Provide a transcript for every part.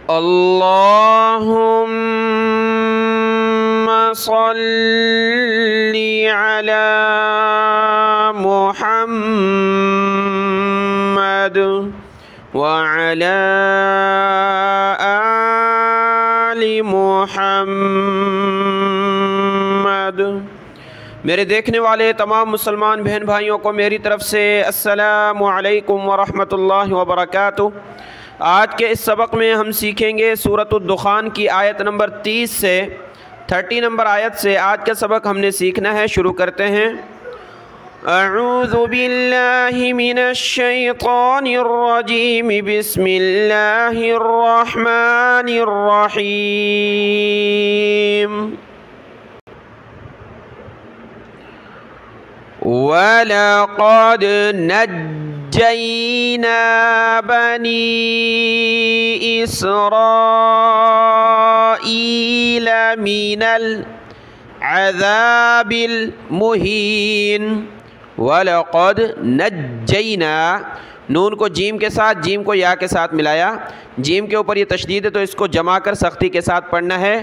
अल्लाहुम्मा सल्ली अला मुहम्मद व अला आलि मुहम्मद। मेरे देखने वाले तमाम मुसलमान बहन भाइयों को मेरी तरफ़ से अस्सलामु अलैकुम व रहमतुल्लाहि व बरकातुहू। आज के इस सबक में हम सीखेंगे सूरत-उद-दुखान की आयत नंबर 30 से 30 नंबर आयत से आज का सबक हमने सीखना है। शुरू करते हैं। अऊज़ु बिल्लाहि मिनश शैतानिर रजीम, बिस्मिल्लाहिर रहमानिर रहीम। वलक़द नज्जैना बनी इसराईल मिनल अज़ाबिल मुहीन। वलक़द नज्जैना, नून को जीम के साथ, जीम को या के साथ मिलाया। जीम के ऊपर ये तशदीद है तो इसको जमा कर सख्ती के साथ पढ़ना है।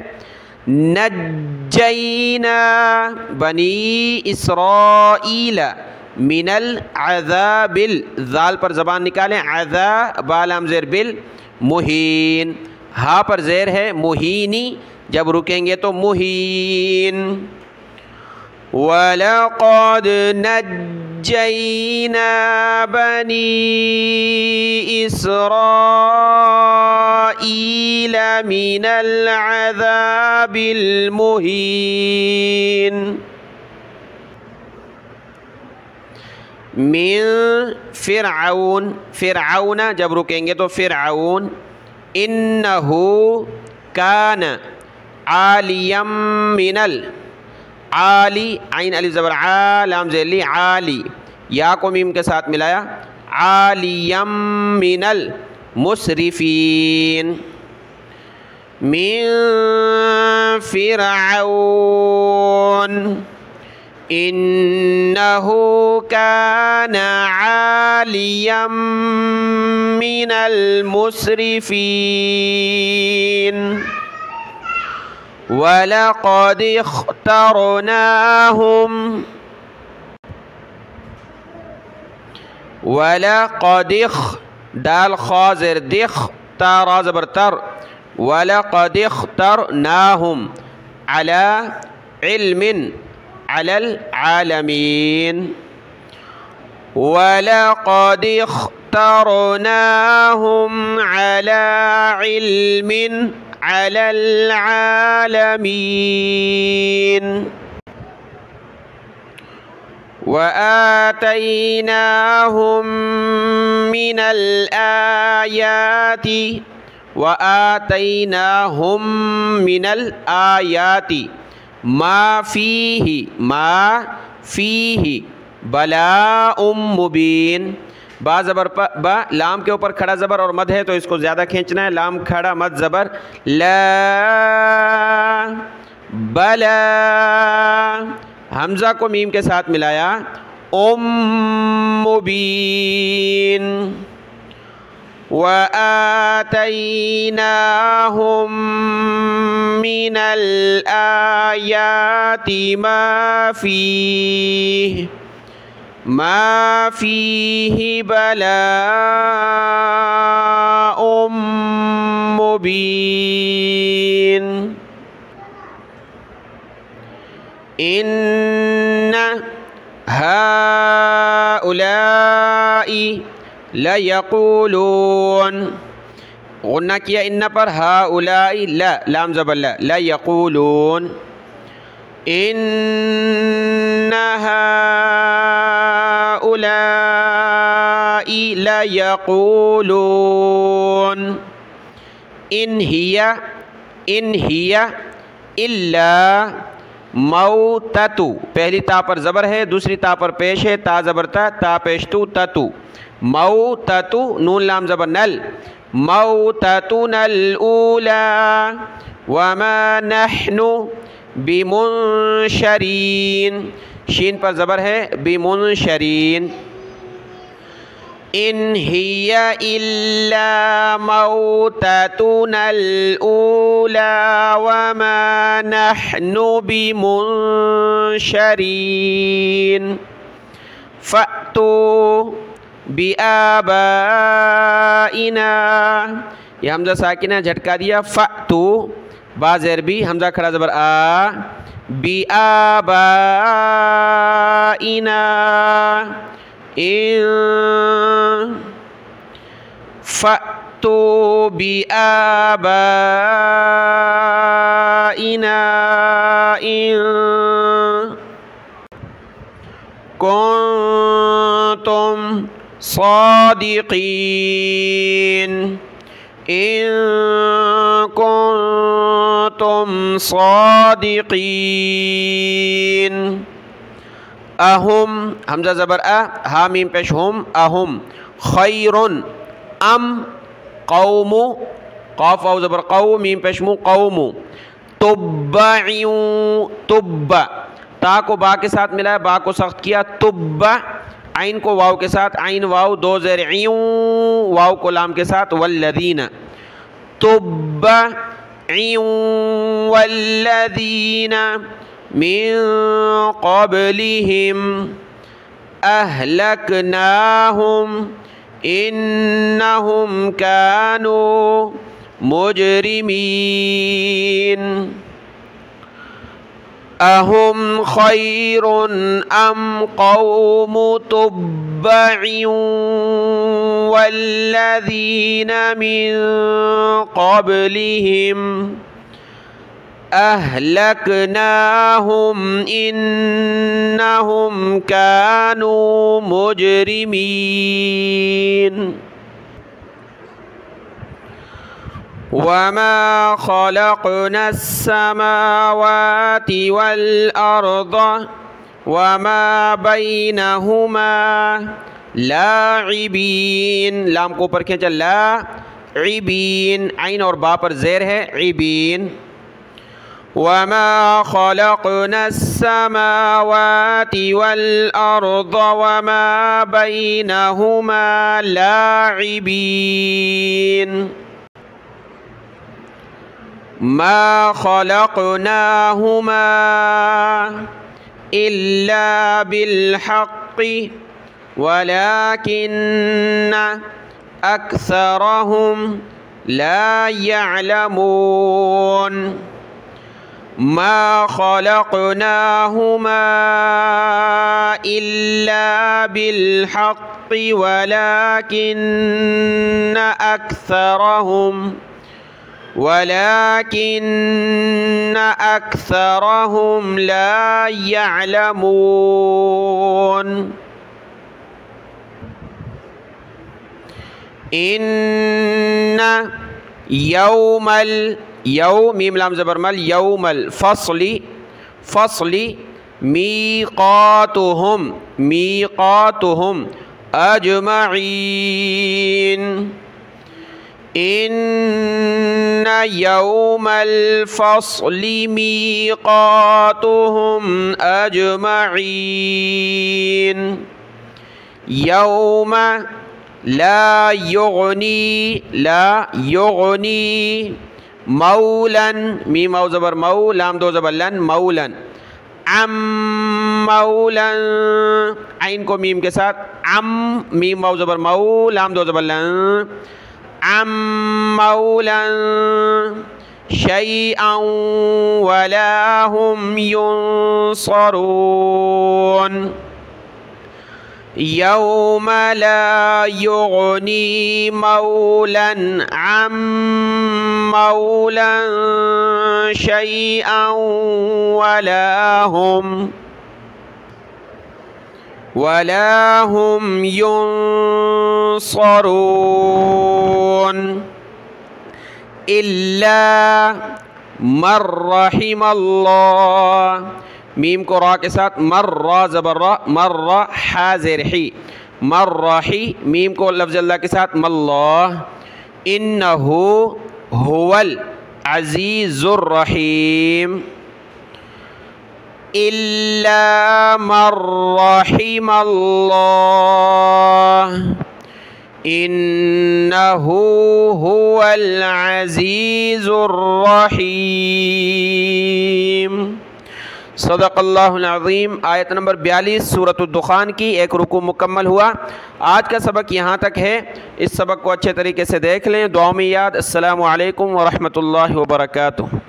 नज्जैना बनी इसराईल मिनल अज़ाबिल, ज़ाल पर ज़बान निकालें, अज़ा बालाम ज़ेर बिल, मुहीन, हा पर ज़ेर है, मुहीनी, जब रुकेंगे तो मुहीन। वलक़द नज्जैना बनी इसराईल मिनल अज़ाबिल मुहीन। मिन फ़िरऔन, फ़िरऔन जब रुकेंगे तो फ़िरऔन। इन्नहु कान आलियम मिनल, आली, आइन अलिफ ज़बर आ, लाम ज़ेली, आली, या को मीम के साथ मिलाया, आलियम मिनल मुसरिफ़ीन। मिन फ़िरऔन इन्नहु कान आलियम मिनल मुसरिफ़ीन। वलक़द इख्तरनाहुम, वलक़द दाल खा ज़ेर दिख, ता रा ज़बर तर, वलक़द इख्तरनाहुम अला इल्मिन अलल आलमीन। वलक़द इख्तरनाहुम अला इल्मिन अलल आलमीन। व आतैनाहुम मिनल आयाति, व आतैनाहुम मिनल आयाति मा फ़ीही, मा फ़ीही बलाउम मुबीन। बा ज़बर बा, लाम के ऊपर खड़ा ज़बर और मद है तो इसको ज़्यादा खींचना है। लाम खड़ा मद ज़बर, ला बला, हमज़ा को मीम के साथ मिलाया, मुबीन। व आतैनाहुम मिनल आयाति मा फ़ीही बलाउम मुबीन। इन्न हाउलाई लयक़ूलून, गुन्ना किया इन्ना पर, हाउलाई ला, लाम ज़बर ला, लयक़ूलून। इन्ना हाउलाई लयक़ूलून। इन हिया इल्ला मौततु, पहली ता पर ज़बर है, दूसरी ता पर पेश है, ता ज़बर ता, ता पेश तु, ततु, मौततु, नून लाम ज़बर नल, मौततुनल ऊला वमा नहनु बिमुनशरीन, शीन पर ज़बर है, बिमुनशरीन। इन हिया इल्ला मौततुनल ऊला वमा नहनु बिमुनशरीन फ़अतू बिआबाइना। ये हमजा साकिना झटका दिया, फ़अतू बा ज़ेर भी, हमजा खड़ा ज़बर आ, बिआबाइना इन फ़अतू बिआबाइना इन कुन्तुम सादिक़ीन इन कुन्तुम सादिक़ीन। अहुम हमजा ज़बर अ, हा मीम पेश हुम, अहुम खैरुन अम कौमु, क़ाफ़ वाव ज़बर क़ौ, मीम पेश मु कौमु, तुब्बइउ तुब्बा, ता को बा के साथ मिलाया, बा को सख्त किया, तुब्बा, आइन को वाव के साथ, आइन वाव दो ज़ेर इउ, वाव को लाम के साथ, वल्लज़ीना, तुब्बइउ वल्लज़ीना मिन क़ब्लिहिम अहलकनाहुम इन्नहुम कानू मुजरिमीन। अहुम खैरुन अम कौमु तुब्बइउ वल्लज़ीना मिन क़ब्लिहिम अहलकनाहुम इन्नहुम कानू मुजरिमीन। वमा खलक़नस समावाति वल अर्द वमा बैनहुमा लाइबीन, लाम को ऊपर खींचा, लाइबीन, आइन और बा पर ज़ेर है, इबीन। वमा खलक़नस समावाति वल अर्द वमा बैनहुमा लाइबीन मा खलक़नाहुमा इल्ला बिलहक़्क़ि वलाकिन्न अक्सरहुम ला यअलमून। मा खलक़नाहुमा इल्ला बिलहक़्क़ि वलाकिन्न अक्सरहुम ला यअलमून। इन्ना यौमल, यौ मीम लाम ज़बर मल, यौमल फ़स्ली, फ़स्ली मीक़ातुहुम, मीक़ातुहुम अजमईन। इन्ना यौमल फ़स्ली मीक़ातुहुम अजमईन। यौम ला युग़नी मौलन, मीम वाव ज़बर मौ, लाम दो ज़बर लन, मौलन, अम मौलन, आइन को मीम के साथ, अम, मीम वाव ज़बर मौ, लाम दो ज़बर लन, अम मौलन शैअन वला हुम युनसरून। यौम ला युग़नी मौलन अम मौलन शैअन वला हुम युनसरून इल्ला मर रहिमल्लाह, मीम को रा के साथ, मर्रा ज़बर रा, मर्रा हाज़िर ही, मर्रही, मीम को लफ्ज़ अल्लाह के साथ, मल्लाह। इन्नहु हुवल अज़ीज़ुर रहीम। इल्ला मर रहिमल्लाह इन्नहु हुवल अज़ीज़ुर रहीम। सदक़ल्लाहुल अज़ीम। आयत नंबर 42 सूरत दुखान की एक रुकू मुकम्मल हुआ। आज का सबक यहाँ तक है। इस सबक को अच्छे तरीके से देख लें, दुआ में याद। अस्सलामु अलैकुम व रहमतुल्लाहि व बरकातुहू।